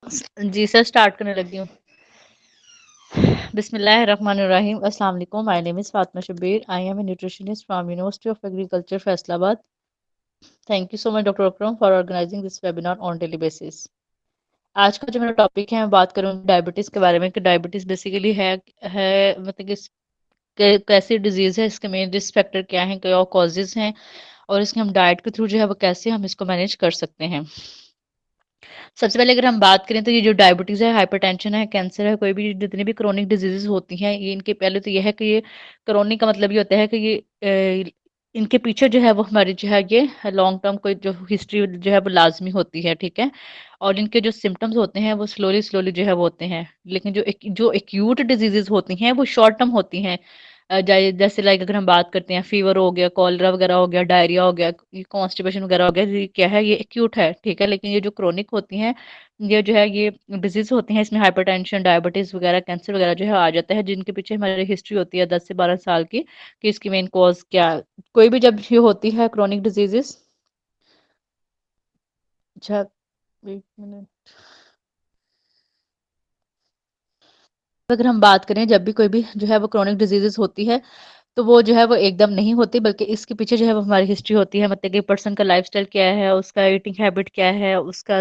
जी sir, start करने लगी हूँ। बिस्मिल्लाहिर्रहमानिर्रहीम। अस्सलाम वालेकुम। My name is Fatima Shabbir. I am a nutritionist from university of agriculture Faisalabad. Thank you so much doctor Akram for organising this webinar on daily basis. आज का जो मेरा टॉपिक है, मैं बात करूँगी डायबिटीज़ के बारे में कि डायबिटीज़ बेसिकली है मतलब कि कैसी डिजीज़ है, इसके मेन रिस्क फैक्टर क्या हैं, क्या कॉजेज़ हैं और इसके हम डाइट के थ्रू जो है वो कैसे हम इसको मैनेज कर सकते हैं। सबसे पहले अगर हम बात करें तो ये जो डायबिटीज़ है, हाइपरटेंशन है, कैंसर है, कोई भी जितनी भी क्रोनिक डिजीज़ेज़ होती हैं, ये इनके पहले तो ये है कि ये क्रोनिक का मतलब ये होता है कि ये इनके पीछे जो है वो हमारी जो है ये लॉन्ग टर्म कोई जो हिस्ट्री जो है वो लाज़मी होती है, ठीक है? और इनके जो सिम्पटम्स होते हैं वो स्लोली-स्लोली जो है वो होते हैं। लेकिन जो एक्यूट डिजीज़ेज़ होती हैं वो शॉर्ट टर्म होती हैं। जैसे लाइक अगर हम बात करते हैं फीवर हो गया, कॉलरा वगैरह हो गया, डायरिया हो गया, कॉन्स्टिपेशन वगैरह हो गया, ये क्या है, ये एक्यूट है, ठीक है? लेकिन ये जो क्रोनिक होती हैं, ये जो है ये डिजीज़ होती हैं, इसमें हाइपरटेंशन, डायबिटीज़ वगैरह, कैंसर वगैरह जो है आ जाता है, जिनके पीछे हमारी हिस्ट्री होती है 10 से 12 साल की कि इसकी मेन कॉज़ क्या है। कोई भी जब ये होती है क्रोनिक डिजीज़ेज़। अच्छा, 1 मिनट। अगर हम बात करें जब भी कोई भी जो है वो क्रोनिक डिजीज़ेज़ होती है, तो वो जो है वो एकदम नहीं होती, बल्कि इसके पीछे जो है वो हमारी हिस्ट्री होती है, मतलब कि पर्सन का लाइफस्टाइल क्या है, उसका ईटिंग हैबिट क्या है, उसका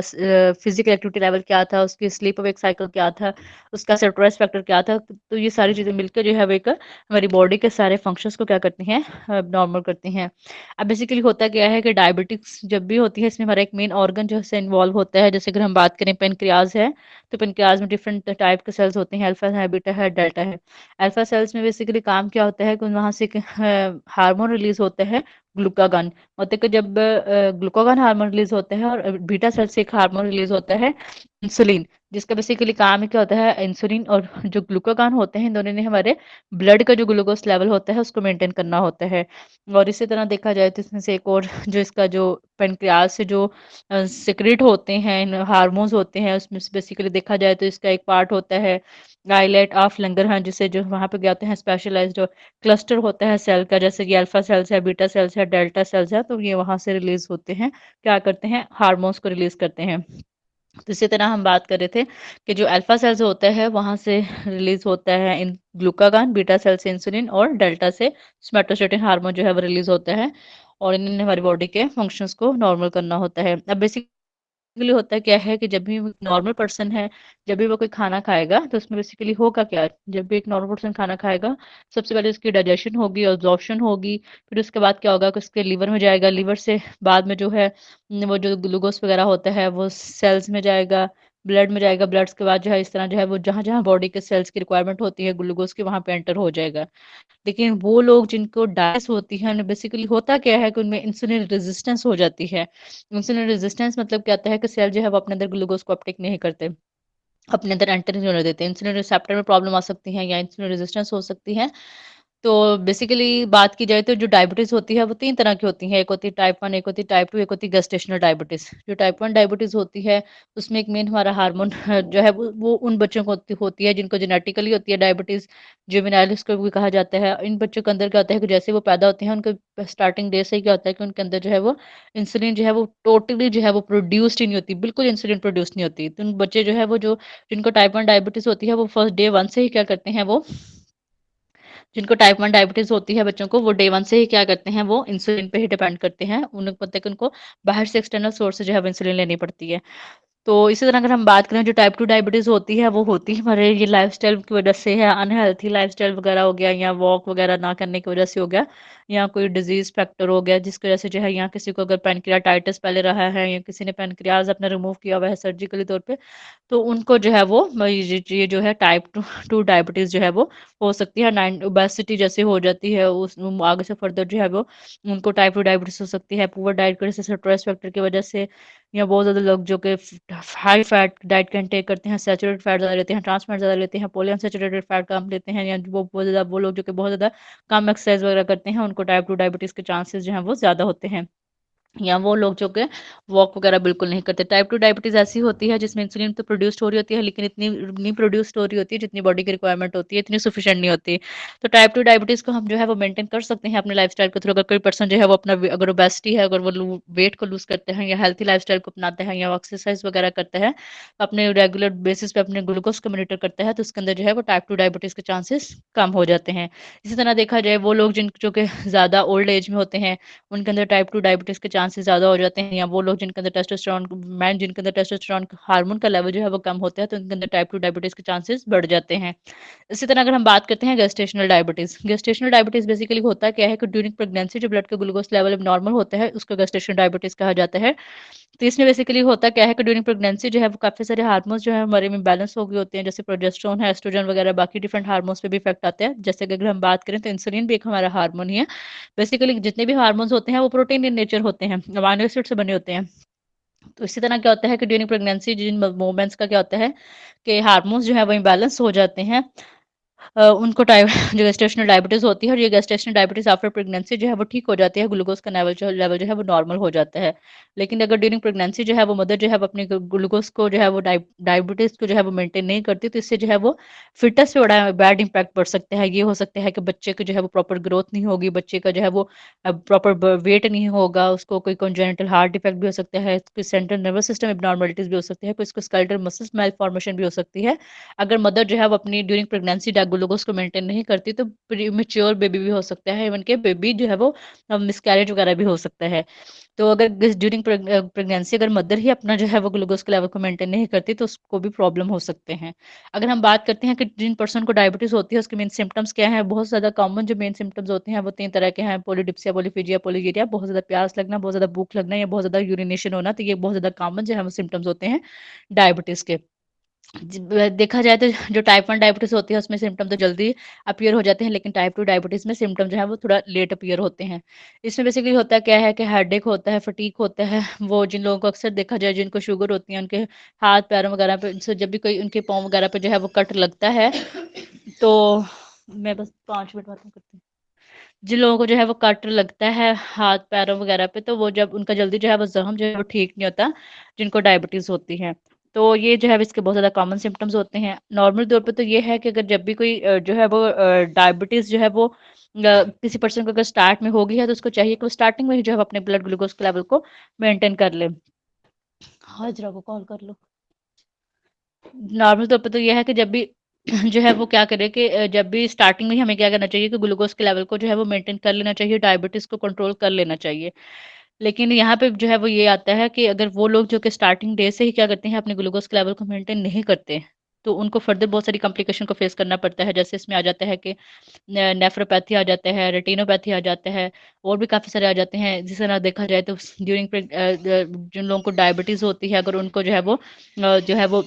फिजिकल एक्टिविटी लेवल क्या था, उसकी स्लीप वेक साइकिल क्या था, उसका स्ट्रेस फैक्टर क्या था। तो ये सारी चीज़ें मिलकर जो है वो एक हमारी बॉडी के सारे फंक्शंस को क्या करती हैं, नॉर्मल करती हैं। अब बेसिकली होता क्या है कि डायबिटिक्स जब भी होती है, इसमें हमारा एक मेन ऑर्गन जो है इन्वॉल्व होता है। जैसे अगर हम बात करें पेनक्रियाज है, तो पेनक्रियाज में डिफरेंट टाइप के सेल्स होते हैं, अल्फा है, बीटा है, डेल्टा है। अल्फा सेल्स में बेसिकली काम क्या होता है कि वहाँ से एक हार्मोन रिलीज होता है, ग्लूकागॉन। मतलब कि जब ग्लूकागॉन हार्मोन रिलीज होता है और बीटा सेल से एक हार्मोन रिलीज होता है, इंसुलिन, जिसका बेसिकली काम क्या होता है, इंसुलिन और जो ग्लूकागॉन होते हैं, इन दोनों ने हमारे ब्लड का जो ग्लूकोज लेवल होता है उसको मेंटेन करना होता है। और इसी तरह देखा जाए तो इसमें से एक और जो इसका जो पेनक्रियाज से जो सिक्रेट होते हैं हार्मोन्स होते हैं, उसमें बेसिकली देखा जाए तो इसका एक पार्ट होता है आइलेट ऑफ लंगरहन, जिसे जो वहाँ पे जाते हैं स्पेशलाइज्ड जो क्लस्टर होता है सेल का, जैसे कि अल्फा सेल्स है, बीटा सेल्स है, डेल्टा सेल्स है, तो ये वहाँ से रिलीज होते हैं, क्या करते हैं, हार्मोन्स को रिलीज करते हैं। तो इसी तरह हम बात कर रहे थे कि जो अल्फा सेल्स होता है वहाँ से रिलीज होता है इन ग्लूकागॉन, बीटा सेल से इंसुलिन और डेल्टा से सोमेटोस्टेटिन हार्मोन जो है वो रिलीज होता है। और इन्होंने हमारी बॉडी के फंक्शंस को नॉर्मल करना होता है। अब बेसिकली होता क्या है कि जब भी नॉर्मल पर्सन है, जब भी वो कोई खाना खाएगा तो उसमें बेसिकली होगा क्या, जब भी एक नॉर्मल पर्सन खाना खाएगा, सबसे पहले उसकी डाइजेशन होगी, ऑब्जॉर्प्शन होगी, फिर उसके बाद क्या होगा कि उसके लीवर में जाएगा, लीवर से बाद में जो है वो जो ग्लूकोज वगैरह होता है वो सेल्स में जाएगा, ब्लड में जाएगा, ब्लड के बाद जो है इस तरह जो है वो जहाँ जहाँ बॉडी के सेल्स की रिक्वायरमेंट होती है ग्लूकोज की, वहाँ पे एंटर हो जाएगा। लेकिन वो लोग जिनको डायबिटीज होती है, उन्हें बेसिकली होता क्या है कि उनमें इंसुलिन रेजिस्टेंस हो जाती है। इंसुलिन रेजिस्टेंस मतलब क्या होता है कि सेल जो है वो अपने अंदर ग्लूकोज को अपटेक नहीं करते, अपने अंदर एंटर नहीं होने देते। इंसुलिन रिसेप्टर में प्रॉब्लम आ सकती है या इंसुलिन रेजिस्टेंस हो सकती है। तो बेसिकली बात की जाए तो जो डायबिटीज़ होती है वो 3 तरह की होती है। एक होती है टाइप 1, एक होती है टाइप 2, एक होती है गेस्टेशनल डायबिटीज़। जो टाइप 1 डायबिटीज़ होती है उसमें एक मेन हमारा हार्मोन जो है वो उन बच्चों को होती होती है जिनको जेनेटिकली होती है डायबिटीज़, जुवेनाइलिस को भी कहा जाता है। इन बच्चों के अंदर क्या होता है कि जैसे वो पैदा होते हैं उनके स्टार्टिंग डे से ही क्या होता है कि उनके अंदर जो है वो इंसुलिन जो है वो टोटली जो है वो प्रोड्यूस्ड ही नहीं होती, बिल्कुल इंसुलिन प्रोड्यूस नहीं होती। तो उन बच्चे जो है वो जो जिनको टाइप 1 डायबिटीज़ होती है वो फर्स्ट डे 1 से ही क्या करते हैं, वो जिनको टाइप 1 डायबिटीज़ होती है बच्चों को, वो डे 1 से ही क्या करते हैं, वो इंसुलिन पे ही डिपेंड करते हैं। उन्हें पता है कि उनको बाहर से एक्सटर्नल सोर्स से जो है वो इंसुलिन लेनी पड़ती है। तो इसी तरह अगर हम बात करें जो टाइप 2 डायबिटीज़ होती है, वो होती है हमारे ये लाइफ़स्टाइल की वजह से है, अनहेल्थी लाइफ़स्टाइल वगैरह हो गया या वॉक वगैरह ना करने की वजह से हो गया, या कोई डिज़ीज़ फैक्टर हो गया जिसकी वजह से जो है, या किसी को अगर पैनक्रियाटाइटिस पहले रहा है या किसी ने पैनक्रियाज़ अपना रिमूव किया हुआ है सर्जिकली तौर पे, तो उनको जो है वो ये जो है टाइप 2 डायबिटीज़ जो है वो हो सकती है। नाइन ओबेसिटी जैसे हो जाती है उस आगे से फर्दर जो है वो उनको टाइप 2 डायबिटीज़ हो सकती है। पुअर डाइट की वजह से, स्ट्रेस फैक्टर की वजह से, या बहुत ज़्यादा लोग जो कि हाई फैट डाइट का इंटेक करते हैं, सैचुरेटेड फैट ज़्यादा लेते हैं, ट्रांस फैट ज़्यादा लेते हैं, पॉली अनसैचुरेटेड फैट कम लेते हैं, या वो बहुत ज़्यादा वो लोग जो कि बहुत ज़्यादा कम एक्सरसाइज वगैरह करते हैं, उनको टाइप 2 डायबिटीज़ के चांसेस जो हैं वो ज़्यादा होते हैं। या वो लोग जो कि वॉक वगैरह बिल्कुल नहीं करते। टाइप 2 डायबिटीज़ ऐसी होती है जिसमें इंसुलिन तो प्रोड्यूस्ड हो रही होती है, लेकिन इतनी नहीं प्रोड्यूस्ड हो रही होती है जितनी बॉडी की रिक्वायरमेंट होती है, इतनी सफिशिएंट नहीं होती। तो टाइप 2 डायबिटीज़ को हम जो है वो मेंटेन कर सकते हैं अपने लाइफस्टाइल के थ्रू। अगर कोई पर्सन जो है वो अपना अगर ओबेसिटी है, अगर वो वेट को लूज करते हैं या हेल्थी लाइफस्टाइल को अपनाते हैं या एक्सरसाइज वगैरह करते हैं, अपने रेगुलर बेसिस पे अपने ग्लूकोज को मॉनिटर करते हैं, तो उसके अंदर जो है वो टाइप 2 डायबिटीज़ के चांसेस कम हो जाते हैं। इसी तरह देखा जाए वो लोग जिन जो कि ज़्यादा ओल्ड एज में होते हैं, उनके अंदर टाइप 2 डायबिटीज़ के चांसेस ज़्यादा हो जाते हैं, या वो लोग जिनके अंदर टेस्टोस्टेरोन मैन जिनके अंदर टेस्टोस्टेरोन हार्मोन का लेवल जो है वो कम होता है, तो उनके अंदर टाइप 2 डायबिटीज़ के चांसेस बढ़ जाते हैं। इसी तरह अगर हम बात करते हैं गेस्टेशनल डायबिटीज़ बेसिकली होता क्या है कि ड्यूरिंग प्रेगनेंसी जो ब्लड का ग्लूकोज लेवल नॉर्मल होता है, उसको गेस्टेशनल डायबिटीज़ कहा जाता है। तो इसमें बेसिकली होता क्या है कि ड्यूरिंग प्रेगनेंसी जो है वो काफ़ी सारे हार्मोन्स जो है हमारे में बैलेंस हो गए होते हैं, जैसे प्रोजेस्टेरोन है, एस्ट्रोजन वगैरह, बाकी डिफरेंट हार्मोन्स पे भी इफेक्ट आते हैं। जैसे कि अगर हम बात करें तो इंसुलिन भी एक हमारा हार्मोन ही है। बेसिकली जितने भी हार्मोन्स होते हैं वो प्रोटीन इन नेचर होते हैं, अमीनो एसिड से बने होते हैं। तो इसी तरह क्या होता है कि ड्यूरिंग प्रेगनेंसी जिन वुमेन्स का क्या होता है कि हार्मोन्स जो है वो इम्बैलेंस हो जाते हैं। उनको टाइप जो गेस्टेशनल डायबिटीज़ होती है, और ये गेस्टेशनल डायबिटीज़ आफ्टर प्रेगनेंसी जो है वो ठीक हो जाती है, ग्लूकोज का लेवल जो है वो नॉर्मल हो जाता है। लेकिन अगर ड्यूरिंग प्रेगनेंसी जो है वो मदर जो है वो अपने ग्लूकोज को जो है वो डायबिटीज़ को जो है वो मेंटेन नहीं करती, तो इससे जो है वो फिटनेस पे बड़ा बैड इंपैक्ट पड़ सकता है। ये हो सकता है कि बच्चे को जो है वो प्रॉपर ग्रोथ नहीं होगी, बच्चे का जो है वो प्रॉपर वेट नहीं होगा, उसको कोई कंजेनिटल हार्ट डिफेक्ट भी हो सकता है, कोई सेंट्रल नर्वस सिस्टम एबनॉर्मलिटीज भी हो सकती है, कोई इसको स्केलेटल मसल्स मेल फॉर्मेशन भी हो सकती है। अगर मदर जो है वो अपनी ड्यूरिंग प्रेगनेंसी ग्लूकोज को मेंटेन नहीं करती, तो प्रीमेच्योर बेबी भी हो सकता है, इवन के बेबी जो है वो मिसकैरेज वगैरह भी हो सकता है। तो अगर ड्यूरिंग प्रेगनेंसी अगर मदर ही अपना जो है वो ग्लूकोज के लेवल को मेंटेन नहीं करती, तो उसको भी प्रॉब्लम हो सकते हैं। अगर हम बात करते हैं कि जिन पर्सन को डायबिटीज होती है उसके मेन सिम्टम्स क्या हैं, बहुत ज़्यादा कॉमन जो मेन सिम्टम्स होते हैं वो 3 तरह के हैं: पॉलीडिप्सिया, पॉलीफिजिया, पॉलीगिरिया। बहुत ज़्यादा प्यास लगना, बहुत ज़्यादा भूख लगना, या बहुत ज़्यादा यूरिनेशन होना, तो ये बहुत ज़्यादा कॉमन जो है वो सिम्टम्स होते हैं डायबिटीज़ के। देखा जाए तो जो टाइप 1 डायबिटीज़ होती है उसमें सिम्पटम तो जल्दी अपीयर हो जाते हैं, लेकिन टाइप 2 डायबिटीज़ में सिम्पटम जो है वो थोड़ा लेट अपीयर होते हैं। इसमें बेसिकली होता क्या है कि हेडेक होता है, फटीग होता है। वो जिन लोगों को अक्सर देखा जाए जिनको शुगर होती है, उनके हाथ पैरों वगैरह पे से जब भी कोई उनके पाँव वगैरह पे जो है वो कट लगता है, तो मैं बस 5 मिनट बात करती हूँ। जिन लोगों को जो है वो कट लगता है हाथ पैरों वगैरह पे, तो वो जब उनका जल्दी जो है वो ज़ख्म जो है वो ठीक नहीं होता, जिनको डायबिटीज़ होती है। तो ये जो है इसके बहुत ज़्यादा कॉमन सिम्पटम्स होते हैं। नॉर्मल तौर पे तो ये है कि अगर जब भी कोई जो है वो डायबिटीज़ जो है वो किसी पर्सन को अगर स्टार्ट में हो गई है, तो उसको चाहिए कि वो स्टार्टिंग में ही जो है अपने ब्लड ग्लूकोज के लेवल को मेंटेन कर ले। हाजरा को कॉल कर लो। नॉर्मल तौर पे तो ये है कि जब भी जो है वो क्या करे कि जब भी स्टार्टिंग में ही हमें क्या करना चाहिए कि ग्लूकोज के लेवल को जो है वो मेंटेन कर लेना चाहिए, डायबिटीज़ को कंट्रोल कर लेना चाहिए। लेकिन यहाँ पे जो है वो ये आता है कि अगर वो लोग जो कि स्टार्टिंग डे से ही क्या करते हैं अपने ग्लूकोज के लेवल को मेंटेन नहीं करते, तो उनको फर्दर बहुत सारी कॉम्प्लिकेशन को फेस करना पड़ता है। जैसे इसमें आ जाता है कि नेफ्रोपैथी आ जाता है, रेटिनोपैथी आ जाता है, और भी काफ़ी सारे आ जाते हैं। जिस तरह देखा जाए तो ड्यूरिंग जिन लोगों को डायबिटीज़ होती है, अगर उनको जो है वो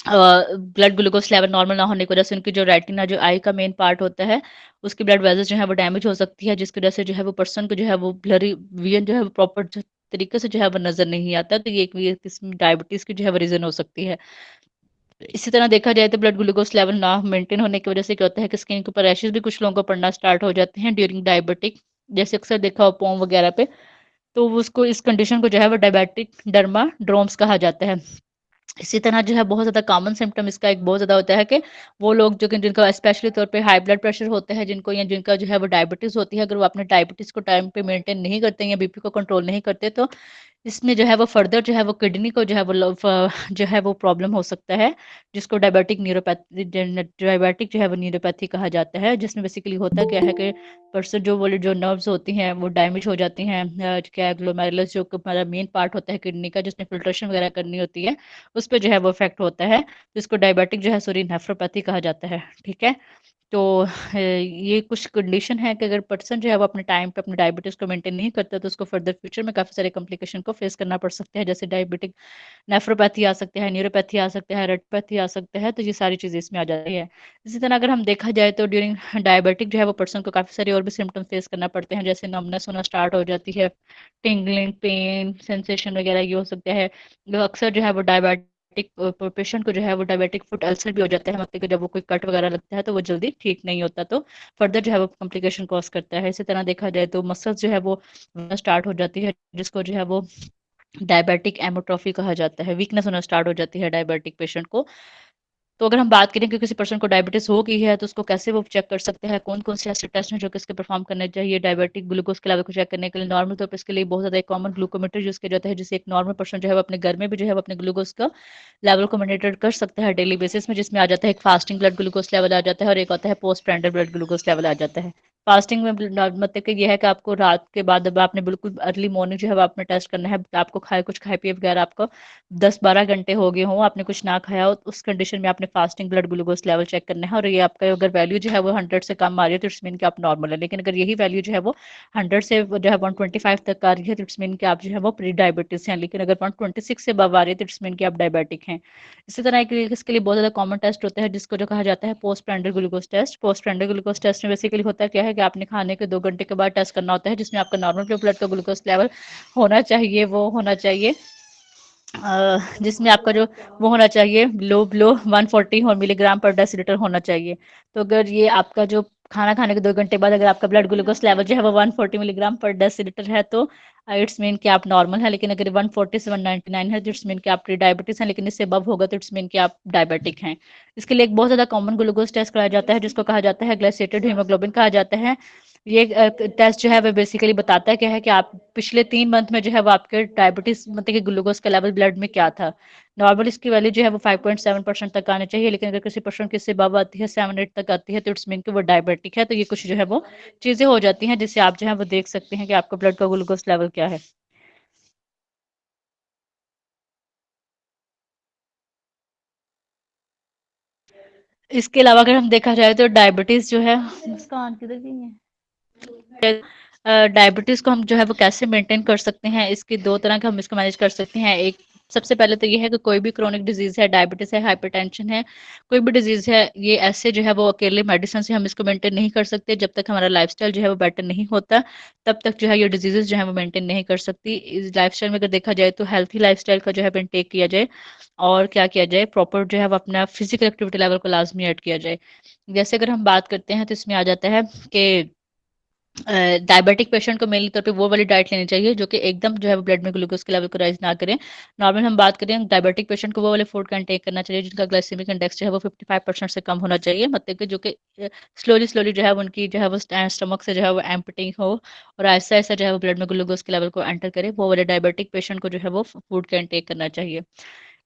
ब्लड ग्लूकोज लेवल नॉर्मल ना होने की वजह से उनकी जो रेटिना जो आई का मेन पार्ट होता है, उसकी ब्लड वेसल्स जो है वो डैमेज हो सकती है, जिसकी वजह से जो है वो पर्सन को जो है वो ब्लरी विजन जो है वो प्रॉपर तरीके से जो है वो नजर नहीं आता। तो ये एक किस्म डायबिटीज की जो है वो रीजन हो सकती है। इसी तरह देखा जाए तो ब्लड ग्लूकोज लेवल ना मेंटेन होने की वजह से क्या होता है कि स्किन के ऊपर रैशेज भी कुछ लोगों को पड़ना स्टार्ट हो जाते हैं ड्यूरिंग डायबिटिक। जैसे अक्सर देखा हो पोम वगैरह पे, तो उसको इस कंडीशन को जो है वो डायबिटिक डर्माड्रोम्स कहा जाता है। इसी तरह जो है बहुत ज़्यादा कॉमन सिम्पटम इसका एक बहुत ज़्यादा होता है कि वो लोग जो कि जिनका स्पेशली तौर पे हाई ब्लड प्रेशर होता है जिनको, या जिनका जो है वो डायबिटीज़ होती है, अगर वो अपने डायबिटीज़ को टाइम पे मेंटेन नहीं करते या बीपी को कंट्रोल नहीं करते, तो इसमें जो है वो फर्दर जो है वो किडनी को जो है वो जो है वो प्रॉब्लम हो सकता है, जिसको डायबिटिक जो है वो न्यूरोपैथी कहा जाता है। जिसमें बेसिकली होता क्या है कि पर्सन जो वो जो नर्व्स होती हैं वो डैमेज हो जाती हैं। क्या ग्लोमेरुलस जो हमारा मेन पार्ट होता है किडनी का, जिसमें फिल्ट्रेशन वगैरह करनी होती है, उस पे जो है वो इफ़ेक्ट होता है। तो इसको डायबिटिक जो है सॉरी नेफ्रोपैथी कहा जाता है, ठीक है? तो ये कुछ कंडीशन है कि अगर पर्सन जो है वो अपने टाइम पे अपने डायबिटीज़ को मेंटेन नहीं करता, तो उसको फर्दर फ्यूचर में काफ़ी सारे कॉम्प्लिकेशन को फेस करना पड़ सकता है। जैसे डायबिटिक नेफ्रोपैथी आ सकता है, न्यूरोपैथी आ सकता है, रेटिनोपैथी आ सकता है, तो ये सारी चीज़ें इसमें आ जाती है। इसी तरह अगर हम देखा जाए तो ड्यूरिंग डायबिटिक जो है वो पर्सन को काफ़ी सारे और भी सिम्टम्स फेस करना पड़ते हैं, जैसे नमनेस होना स्टार्ट हो जाती है, टिंगलिंग, पेन, सेंसेशन वगैरह ये हो सकता है। जो अक्सर जो है वो डायबिटिक पेशेंट को जो है वो डायबिटिक फुट अल्सर भी हो जाता है, मतलब कि जब वो कोई कट वगैरह लगता है तो वो जल्दी ठीक नहीं होता, तो फर्दर जो है वो कॉम्प्लिकेशन कॉज करता है। इसी तरह देखा जाए तो मसल्स जो है वो स्टार्ट हो जाती है, जिसको जो है वो डायबिटिक एमोट्रोफी कहा जाता है, वीकनेस होना स्टार्ट हो जाती है डायबिटिक पेशेंट को। तो अगर हम बात करें कि किसी पर्सन को डायबिटीज हो गई है तो उसको कैसे वो चेक कर सकते हैं, कौन कौन से ऐसे टेस्ट हैं जो कि इसके परफॉर्म करने चाहिए डायबिटिक ग्लूकोज के लेवल को चेक करने के लिए। नॉर्मल तौर पर इसके लिए बहुत ज्यादा एक कॉमन ग्लूकोमीटर यूज किया जाता है, जिसे एक नॉर्मल पर्सन जो है वो अपने घर में भी जो है वो अपने ग्लूकोज का लेवल को मॉनिटर कर सकता है डेली बेसिस में, जिसमें आ जाता है एक फास्टिंग ब्लड ग्लूकोज लेवल आ जाता है और एक होता है पोस्ट प्रेंडल ब्लड ग्लूकोज लेवल आ जाता है। फास्टिंग में मतलब कि यह है कि आपको रात के बाद अब आपने बिल्कुल अर्ली मॉर्निंग जो है वो आपने टेस्ट करना है, आपको खाए कुछ खाए पिए बगैर आपको 10-12 घंटे हो गए हों, आपने कुछ ना खाया हो, तो उस कंडीशन में आपने fasting blood glucose level check करना है। और ये आपका अगर वैल्यू जो है वो 100 से कम आ रही है तो इट्स मीन कि आप नॉर्मल है, लेकिन अगर यही वैल्यू जो है वो 100 से जो है 125 तक आ रही है तो इट्स मीन कि आप जो है वो प्री डायबिटीज हैं, लेकिन अगर 126 से अबव आ रही है तो इट्स मीन कि आप डायबिटिक हैं। इसी तरह इसके लिए बहुत ज़्यादा कॉमन टेस्ट होता है जिसको जो कहा जाता है post prandial glucose test. Post prandial glucose test में बेसिकली होता है क्या है कि आपने खाने के 2 घंटे के बाद टेस्ट करना होता है, जिसमें आपका नॉर्मल जो ब्लड का ग्लूकोज लेवल होना चाहिए वो होना चाहिए जिसमें आपका जो वो होना चाहिए लो 140 और मिलीग्राम पर डेसीलीटर होना चाहिए। तो अगर ये आपका जो खाना खाने के 2 घंटे बाद अगर आपका ब्लड ग्लूकोज लेवल जो है वो 140 मिलीग्राम पर डेसीलीटर है तो इट्स मीन कि आप नॉर्मल है, लेकिन अगर 140 से 199 है तो इट्स मीन कि आप प्री डायबिटीज हैं, लेकिन इससे अबव होगा तो इट्स मीन कि आप डायबिटिक हैं। इसके लिए एक बहुत ज़्यादा कॉमन ग्लूकोज टेस्ट कराया जाता है जिसको कहा जाता है ग्लाइसेटेड हीमोग्लोबिन कहा जाता है। ये टेस्ट जो है वो बेसिकली बताता है क्या है कि आप पिछले 3 मंथ में जो है वो आपके डायबिटीज मतलब कि ग्लूकोज का लेवल ब्लड में क्या था। नॉर्मल इसकी वैल्यू जो है वो 5.7% तक आनी चाहिए, लेकिन अगर किसी पर्सन की इससे अबव आती है 7-8 तक आती है तो इट्स मीन कि वो डायबिटिक है। तो ये कुछ जो है वो चीज़ें हो जाती हैं जिससे आप जो है वो देख सकते हैं कि आपका ब्लड का ग्लूकोज लेवल क्या है। इसके अलावा अगर हम देखा जाए तो डायबिटीज जो है मुस्कान किधर गई है, डायबिटीज को हम जो है वो कैसे मेंटेन कर सकते हैं, इसकी दो तरह का हम इसको मैनेज कर सकते हैं। एक सबसे पहले तो ये है कि कोई भी क्रोनिक डिजीज है, डायबिटीज है, हाइपरटेंशन है, कोई भी डिजीज है, ये ऐसे जो है वो अकेले मेडिसिन से हम इसको मेंटेन नहीं कर सकते। जब तक हमारा लाइफस्टाइल जो है वो बेटर नहीं होता तब तक जो है ये डिजीजेस जो है वो मेंटेन नहीं कर सकती। इस लाइफस्टाइल में अगर देखा जाए तो हेल्थी लाइफस्टाइल का जो है मेंटेन किया जाए और क्या किया जाए, प्रॉपर जो है वो अपना फिजिकल एक्टिविटी लेवल को लाजमी ऐड किया जाए। जैसे अगर हम बात करते हैं तो इसमें आ जाता है कि डायबिटिक पेशेंट को मेनली तौर पे वो वाली डाइट लेनी चाहिए जो कि एकदम जो है ब्लड में ग्लूकोज के लेवल को राइज ना करें। नॉर्मल हम बात करें डायबिटिक पेशेंट को वो वाले फूड का इंटेक करना चाहिए जिनका ग्लाइसेमिक इंडेक्स जो है वो 55% से कम होना चाहिए, मतलब कि जो कि स्लोली स्लोली जो है वो उनकी जो है वो स्टमक से जो है वो एम्पटिंग हो और ऐसा ऐसा जो है वो ब्लड में ग्लूकोज के लेवल को एंटर करे, वो वाले डायबिटिक पेशेंट को जो है वो फूड का इंटेक करना चाहिए।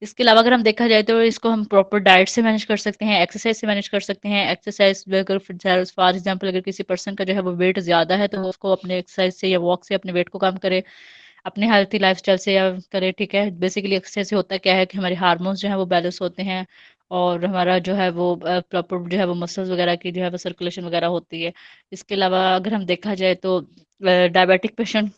इसके अलावा अगर हम देखा जाए तो इसको हम प्रॉपर डाइट से मैनेज कर सकते हैं, एक्सरसाइज से मैनेज कर सकते हैं। एक्सरसाइज अगर फॉर एग्जांपल अगर किसी पर्सन का जो है वो वेट ज़्यादा है तो वो उसको अपने एक्सरसाइज से या वॉक से अपने वेट को कम करे, अपने हेल्थी लाइफस्टाइल से या करे, ठीक है। बेसिकली एक्सरसाइज से होता क्या है कि हमारे हार्मोन्स जो है वो बैलेंस होते हैं और हमारा जो है वो प्रॉपर जो है वो मसल्स वगैरह की जो है वो सर्कुलेशन वगैरह होती है। इसके अलावा अगर हम देखा जाए तो डायबिटिक पेशेंट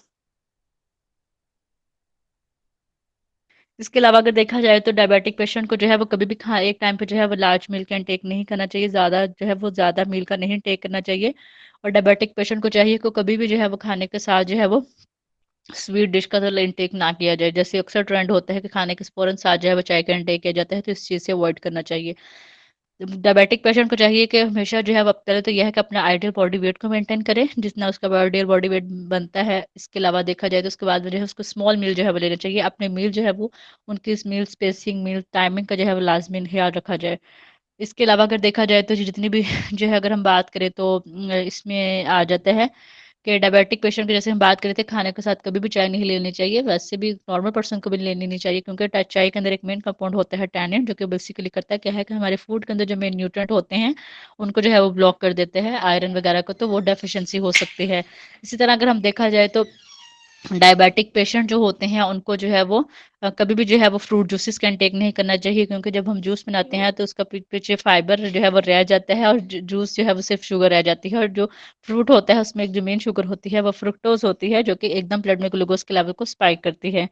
इसके अलावा अगर देखा जाए तो डायबिटिक पेशेंट को जो है वो कभी भी खा एक टाइम पे जो है वो लार्ज मील का इंटेक नहीं करना चाहिए, ज़्यादा जो है वो ज़्यादा मील का नहीं इंटेक करना चाहिए। और डायबिटिक पेशेंट को चाहिए कि कभी भी जो है वो खाने के साथ जो है वो स्वीट डिश का तो इंटेक ना किया जाए। जैसे अक्सर ट्रेंड होता है कि खाने के फौरन साथ जो है वो चाय का इंटेक किया जाता है, तो इस चीज़ से अवॉइड करना चाहिए। डायबिटिक पेशेंट को चाहिए कि हमेशा जो है वो पहले तो यह है कि अपना आइडियल बॉडी वेट को मेंटेन करे जितना उसका आइडियल बॉडी वेट बनता है। इसके अलावा देखा जाए तो उसके बाद जो है उसको स्मॉल मील जो है वो लेना चाहिए। अपने मील जो है वो उनकी मील स्पेसिंग मील टाइमिंग का जो है वो लाजमी ख्याल रखा जाए। इसके अलावा अगर देखा जाए तो जितनी भी जो है अगर हम बात करें तो इसमें आ जाता है कि डायबिटिक पेशेंट की जैसे हम बात करे थे खाने के साथ कभी भी चाय नहीं लेनी चाहिए, वैसे भी नॉर्मल पर्सन को भी लेनी नहीं चाहिए क्योंकि चाय के अंदर एक मेन कंपाउंड होता है टैनिन, जो कि बेसिकली करता है क्या है कि हमारे फूड के अंदर जो मेन न्यूट्रिएंट होते हैं उनको जो है वो ब्लॉक कर देते हैं, आयरन वगैरह को, तो वो डेफिशिएंसी हो सकती है। इसी तरह अगर हम देखा जाए तो डायबिटिक पेशेंट जो होते हैं उनको जो है वो कभी भी जो है वो फ्रूट जूसेस का इंटेक नहीं करना चाहिए क्योंकि जब हम जूस बनाते हैं तो उसका पीछे फाइबर जो है वो रह जाता है और जूस जो है वो सिर्फ शुगर रह जाती है, और जो फ्रूट होता है उसमें एक जो मेन शुगर होती है वो फ्रुक्टोज होती है जो कि एकदम ब्लड में ग्लूकोज के लेवल को स्पाइक करती है।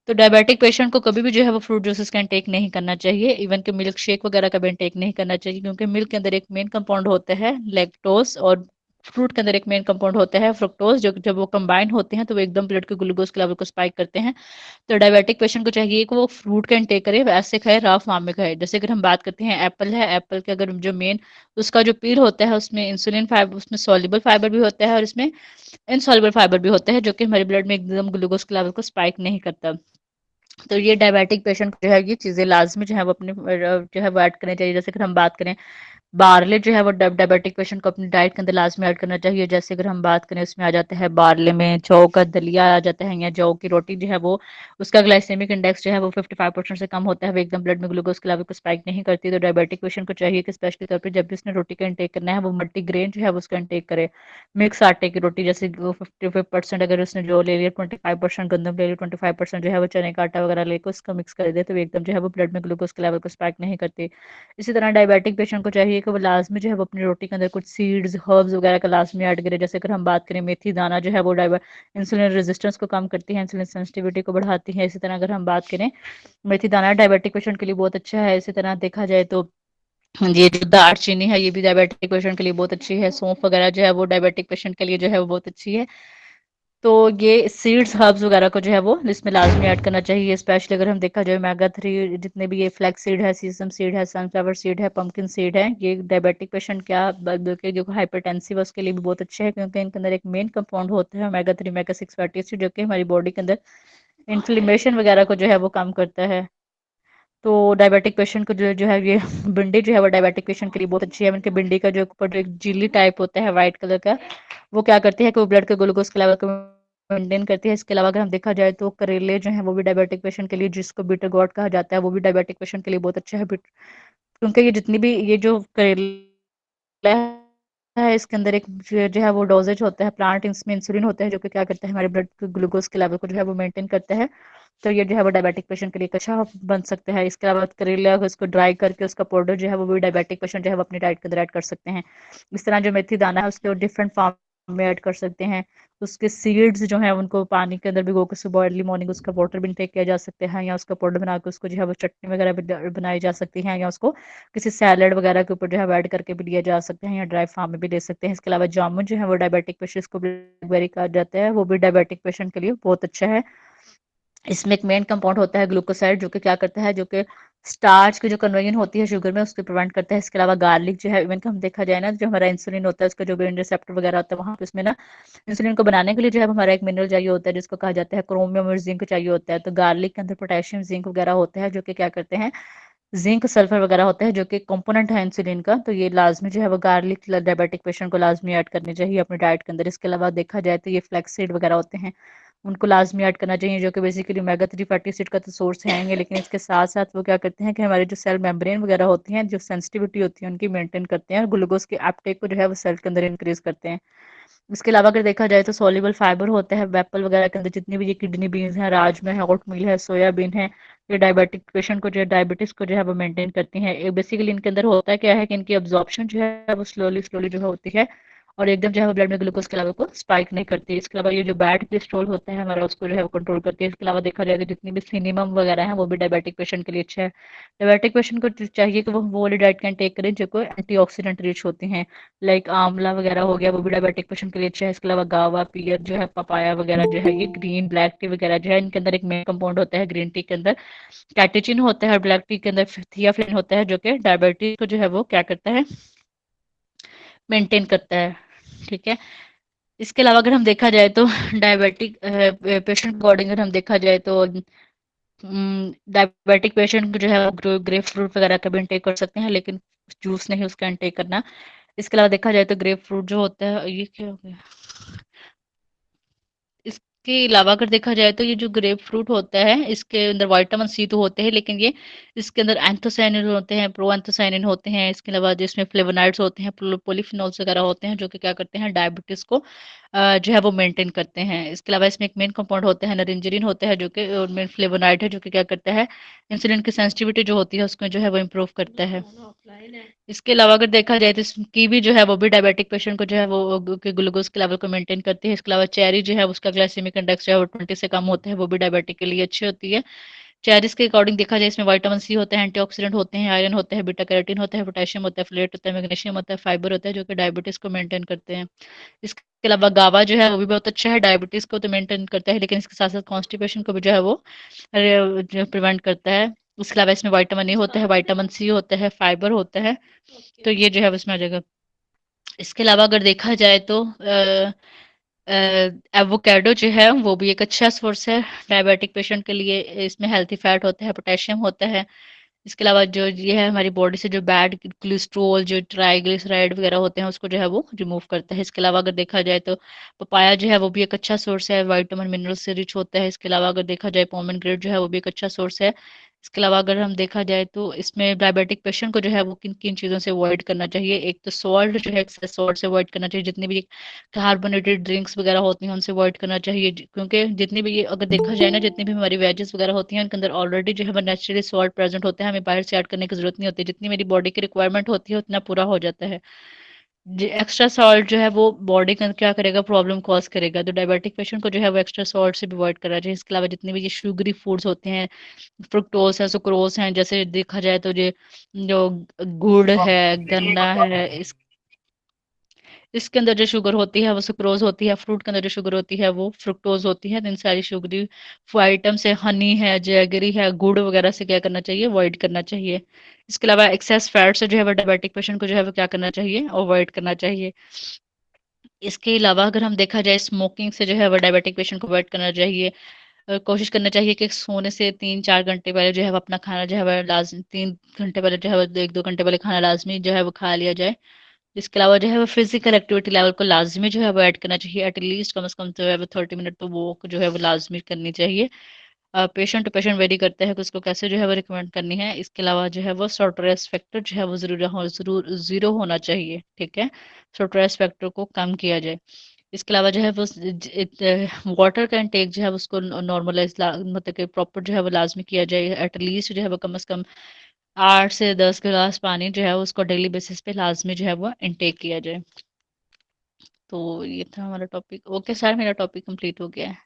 तो डायबिटिक पेशेंट को कभी भी जो है वो फ्रूट जूसेस का इंटेक नहीं करना चाहिए, इवन कि मिल्क शेक वगैरह का भी इंटेक नहीं करना चाहिए क्योंकि मिल्क के अंदर एक मेन कंपाउंड होता है लैक्टोज और फ्रूट के अंदर एक मेन कंपाउंड होता है फ्रुक्टोज, जो जब वो कंबाइन होते हैं तो वो एकदम ब्लड के ग्लूकोज के लेवल को स्पाइक करते हैं। तो डायबिटिक पेशेंट को चाहिए कि वो फ्रूट का इंटेक करे, वैसे खाए, रॉ फॉर्म में खाए। जैसे अगर हम बात करते हैं एप्पल है, एप्पल के अगर जो मेन उसका जो पील होता है उसमें इंसुलिन फाइबर, उसमें सॉल्युबल फाइबर भी होता है और इसमें इनसॉल्युबल फाइबर भी होता है, जो कि हमारे ब्लड में एकदम ग्लूकोज के लेवल को स्पाइक नहीं करता। तो ये डायबिटिक पेशेंट को जो है ये चीज़ें लाजमी जो है वो अपने जो है वो ऐड करनी चाहिए। जैसे अगर हम बात करें बार्ले जो है वो डायबिटिक पेशेंट को अपनी डाइट के अंदर लाजमी ऐड करना चाहिए। जैसे अगर हम बात करें उसमें आ जाता है बार्ले में जौ का दलिया आ जाता है, या जौ की रोटी जो है वो उसका ग्लाइसेमिक इंडेक्स जो है वो 55% से कम होता है, वो एकदम ब्लड में ग्लूकोज के लेवल को स्पाइक नहीं करती। तो डायबिटिक पेशेंट को चाहिए कि स्पेशली तौर पर जब भी उसने रोटी का इंटेक करना है वो मल्टीग्रेन जो है वो उसका इंटेक करे। मिक्स आटे की रोटी, जैसे 55% अगर उसने जो ले लिया, 25% गंदम ले लिया, 25% जो है वो चने का आटा वगैरह लेकर उसका मिक्स कर दे, तो वो एकदम जो है वो ब्लड में ग्लूकोज के लेवल को स्पाइक नहीं करती। इसी तरह डायबिटिक पेशेंट को चाहिए कि वो लाजमी जो है वो अपनी रोटी के अंदर कुछ सीड्स हर्ब्स वगैरह का लाजमी ऐड करे। जैसे अगर हम बात करें मेथी दाना जो है वो इंसुलिन रेजिस्टेंस को कम करती है, इंसुलिन सेंसिटिविटी को बढ़ाती है। इसी तरह अगर हम बात करें मेथी दाना डायबिटिक पेशेंट के लिए बहुत अच्छा है। इसी तरह देखा जाए तो ये जो दालचीनी है ये भी डायबिटिक पेशेंट के लिए बहुत अच्छी है। सौंफ वगैरह जो है वो डायबिटिक पेशेंट के लिए जो है वो बहुत अच्छी है। तो ये सीड्स हर्ब्स वगैरह को जो है वो इसमें लाजमी ऐड करना चाहिए। स्पेशली अगर हम देखा जाए ओमेगा 3 जितने भी ये फ्लैक्स सीड है, सीसम सीड है, सनफ्लावर सीड है, पंपकिन सीड है, ये डायबिटिक पेशेंट क्या बल्कि जो हाइपरटेंसिव है उसके लिए भी बहुत अच्छे हैं, क्योंकि इनके अंदर एक मेन कंपाउंड होता है ओमेगा 3 ओमेगा 6 फैटी एसिड, जो कि हमारी बॉडी के अंदर इन्फ्लेमेशन वगैरह को जो है वो कम करता है। तो डायबिटिक पेशेंट को जो है ये भिंडी जो है वो डायबिटिक पेशेंट के लिए बहुत अच्छी है। इनके भिंडी का जो ऊपर जो एक झिल्ली टाइप होता है व्हाइट कलर का, वो क्या करती है कि वो ब्लड के ग्लूकोज के लेवल को मेंटेन करती है। इसके अलावा अगर हम देखा जाए तो करेले जो है वो भी डायबिटिक पेशेंट के लिए, जिसको बीटर गॉट कहा जाता है, वो भी डायबिटिक पेशेंट के लिए बहुत अच्छा है। क्योंकि ये जितनी भी ये जो करेला है इसके अंदर एक जो है वो डोजेज होता है प्लांट, इसमें इंसुलिन होता है, जो कि क्या करता है हमारे ब्लड के ग्लूकोज के लेवल को जो है वो मेंटेन करता है। तो ये जो है वो डायबिटिक पेशेंट के लिए एक अच्छा बन सकता है। इसके अलावा करेला को इसको ड्राई करके उसका पाउडर जो है वो भी डायबिटिक पेशेंट जो है वो अपनी डाइट के अंदर ऐड कर सकते हैं। इस तरह जो मेथी दाना है उसके डिफरेंट फॉर्म में ऐड कर सकते हैं। उसके सीड्स जो है उनको पानी के अंदर भिगो के सुबह अर्ली मॉर्निंग उसका वाटर भी इंटेक किया जा सकता है, या उसका पाउडर बना के उसको जो है वो चटनी वगैरह भी बनाई जा सकती है, या उसको किसी सैलड वगैरह के ऊपर जो है ऐड करके भी लिया जा सकते हैं, या ड्राई फार्म में भी ले सकते हैं। इसके अलावा जामुन जो है वो डायबिटिक पेशेंट्स को ब्लैकबेरी कहा जाता है, वो भी डायबिटिक पेशेंट के लिए बहुत अच्छा है। इसमें एक मेन कंपाउंड होता है ग्लूकोसाइड, जो कि क्या करता है, जो कि स्टार्च की जो कन्वर्जन होती है शुगर में उसको प्रिवेंट करता है। इसके अलावा गार्लिक जो है, इवन का हम देखा जाए ना, जो हमारा इंसुलिन होता है उसका जो ब्रेन रिसेप्टर वगैरह होता है वहाँ पे उसमें ना इंसुलिन को बनाने के लिए जो है हमारा एक मिनरल चाहिए होता है जिसको कहा जाता है क्रोमियम, और जिंक चाहिए होता है। तो गार्लिक के अंदर पोटेशियम जिंक वगैरह होता है, जो कि क्या करते हैं, जिंक सल्फर वगैरह होता है, जो कि कंपोनेंट है इंसुलिन का। तो ये लाजमी जो है वो गार्लिक डायबिटिक पेशेंट को लाजमी ऐड करनी चाहिए अपनी डाइट के अंदर। इसके अलावा देखा जाए तो ये फ्लैक्स सीड वगैरह होते हैं, उनको लाजमी ऐड करना चाहिए, जो कि बेसिकली ओमेगा 3 फैटी एसिड का तो सोर्स है ही, लेकिन इसके साथ साथ वो क्या करते हैं कि हमारे जो सेल मेम्ब्रेन वगैरह होती हैं, जो सेंसिटिविटी होती है उनकी मेंटेन करते हैं, और ग्लूकोज के अपटेक को जो है वो सेल के अंदर इंक्रीज करते हैं। इसके अलावा अगर देखा जाए तो सॉल्युबल फाइबर होता है एप्पल वगैरह के अंदर, जितनी भी ये किडनी बीन्स हैं, राजमा है, ओटमील है, सोयाबीन है, ये डायबिटिक पेशेंट को जो है डायबिटीज को जो है वो मेंटेन करती हैं। बेसिकली इनके अंदर होता है क्या है कि इनकी अब्जॉर्प्शन जो है वो स्लोली स्लोली जो है होती है, और एकदम जो है वो ब्लड में ग्लूकोज के लेवल को स्पाइक नहीं करती। इसके अलावा ये जो बैड कोलेस्ट्रॉल होता है हमारा उसको जो है वो कंट्रोल करती है। इसके अलावा देखा जाए तो जितनी भी सिनेमम वगैरह है वो भी डायबिटिक पेशेंट के लिए अच्छा है। डायबिटिक पेशेंट को चाहिए कि वो वाली डाइट कैन टेक करें जो कोई एंटीऑक्सीडेंट रिच होती हैं, लाइक आंवला वगैरह हो गया, वो भी डायबिटिक पेशेंट के लिए अच्छा है। इसके अलावा गावा, पियर जो है, पपाया वगैरह जो है, ये ग्रीन ब्लैक टी वगैरह जो है, इनके अंदर एक मेन कंपाउंड होता है ग्रीन टी के अंदर कैटेचिन होता है, और ब्लैक टी के अंदर थियाफ्लिन होता है, जो कि डायबिटीज को जो है वो क्या करता है, मेंटेन करता है। ठीक है। इसके अलावा अगर हम देखा जाए तो डायबिटिक पेशेंट के अकॉर्डिंग अगर हम देखा जाए तो डायबिटिक पेशेंट जो है वो ग्रेप फ्रूट वगैरह का भी इंटेक कर सकते हैं, लेकिन जूस नहीं उसका इंटेक करना। इसके अलावा देखा जाए तो ग्रेप फ्रूट जो होता है, ये क्या हो गया, इसके अलावा अगर देखा जाए तो ये जो ग्रेप फ्रूट होता है इसके अंदर विटामिन सी तो होते हैं, लेकिन ये इसके अंदर एंथोसायनिन होते हैं, प्रो एंथोसायनिन होते हैं। इसके अलावा जिसमें फ्लेवोनाइड्स होते हैं, पोलिफिनॉल्स वगैरह होते हैं, जो कि क्या करते हैं डायबिटीज को जो है वो मेंटेन करते हैं। इसके अलावा इसमें एक मेन कंपाउंड होता है नरिंजरिन होता है, जो कि मेन फ्लेवोनाइड है, जो कि क्या करता है इंसुलिन की सेंसिटिविटी जो होती है उसको जो है वो इम्प्रूव करता है। इसके अलावा अगर देखा जाए तो कीवी जो है वो भी डायबिटिक पेशेंट को जो है वो ग्लूकोज के लेवल को मेंटेन करती है। इसके अलावा चेरी जो है उसका ग्लाइसेमिक इंडेक्स जो है वो 20 से कम होता है, वो भी डायबिटिक के लिए अच्छी होती है। चेरीज़ के अकॉर्डिंग देखा जाए इसमें विटामिन सी होता है, एंटीऑक्सीडेंट होते हैं, आयरन होता है, बीटा कैरोटीन होता है, पोटेशियम होता है, फोलेट होता है, मैग्नीशियम होता है, फाइबर होता है, जो कि डायबिटीज़ को मेंटेन करते हैं। इसके अलावा गावा जो है वो भी बहुत अच्छा है, डायबिटीज़ को तो मेंटेन करता है, लेकिन इसके साथ-साथ कॉन्स्टिपेशन को भी जो है वो जो प्रिवेंट करता है। उसके अलावा इसमें विटामिन ए होता है, विटामिन सी होता है, फाइबर होता है, तो ये जो है उसमें आ जाएगा। इसके अलावा अगर देखा जाए तो एवोकाडो जो है वो भी एक अच्छा सोर्स है डायबिटिक पेशेंट के लिए। इसमें हेल्थी फैट होता है, पोटेशियम होता है। इसके अलावा जो ये है हमारी बॉडी से जो बैड कोलेस्ट्रॉल, जो ट्राइग्लिसराइड वगैरह होते हैं उसको जो है वो रिमूव करता है। इसके अलावा अगर देखा जाए तो पपाया जो है वो भी एक अच्छा सोर्स है, विटामिन मिनरल से रिच होता है। इसके अलावा अगर देखा जाए पोमेग्रेनेट जो है वो भी एक अच्छा सोर्स है। इसके अलावा अगर हम देखा जाए तो इसमें डायबिटिक पेशेंट को जो है वो किन किन चीज़ों से अवॉइड करना चाहिए। एक तो सॉल्ट जो है, एक्सेस सॉल्ट से अवॉइड करना चाहिए। जितनी भी कार्बोनेटेड ड्रिंक्स वगैरह होती हैं उनसे अवॉइड करना चाहिए, क्योंकि जितनी भी ये अगर देखा जाए ना, जितनी भी हमारी वेजेस वगैरह होती हैं उनके अंदर ऑलरेडी जो है नेचुरली सॉल्ट प्रेजेंट होते हैं, हमें बाहर से ऐड करने की जरूरत नहीं होती। जितनी मेरी बॉडी की रिक्वायरमेंट होती है उतना पूरा हो जाता है। एक्स्ट्रा सॉल्ट जो है वो बॉडी का क्या करेगा, प्रॉब्लम कॉज करेगा। तो डायबिटिक पेशेंट को जो है वो एक्स्ट्रा सॉल्ट से भी अवॉइड करना चाहिए। इसके अलावा जितने भी ये शुगरी फूड्स होते हैं, फ्रुक्टोज है, सुक्रोज है, जैसे देखा जाए तो ये जो गुड़ है, गन्ना है, इसके अंदर जो शुगर होती है वो सुक्रोज होती है। फ्रूट के अंदर जो शुगर होती है वो फ्रुक्टोज होती है। तो इन सारी शुगरी आइटम्स है, हनी है, जैगरी है, गुड़ वगैरह से क्या करना चाहिए, अवॉइड करना चाहिए। इसके अलावा एक्सेस फैट से जो है वो डायबिटिक पेशेंट को जो है वो क्या करना चाहिए, अवॉइड करना चाहिए। इसके अलावा अगर हम देखा जाए स्मोकिंग से जो है वो डायबिटिक पेशेंट को अवॉइड करना चाहिए। कोशिश करना चाहिए कि सोने से 3-4 घंटे पहले जो है वो अपना खाना जो है वो लाज़मी 3 घंटे पहले जो है वो 1-2 घंटे पहले खाना लाज़मी जो है वो खा लिया जाए। इसके अलावा जो है वो फिजिकल एक्टिविटी लेवल को लाज़मी जो है वो ऐड करना चाहिए। एटलीस्ट कम से कम जो है वो 30 मिनट तो वॉक जो है वो लाज़मी करनी चाहिए। पेशेंट टू पेशेंट वेरी करता है कि उसको कैसे जो है वो रिकमेंड करनी है। इसके अलावा जो है वो स्ट्रेस फैक्टर जो है वो ज़रूर ज़ीरो होना चाहिए, ठीक है? स्ट्रेस फैक्टर को कम किया जाए। इसके अलावा जो है वो वाटर का इंटेक जो है उसको नॉर्मलाइज मतलब कि प्रॉपर जो है वो लाजमी किया जाए। एटलीस्ट जो है वो कम से कम 8 से 10 गिलास पानी जो है उसको डेली बेसिस पे लाजमी जो है वो इंटेक किया जाए। तो ये था हमारा टॉपिक। ओके सर, मेरा टॉपिक कंप्लीट हो गया है।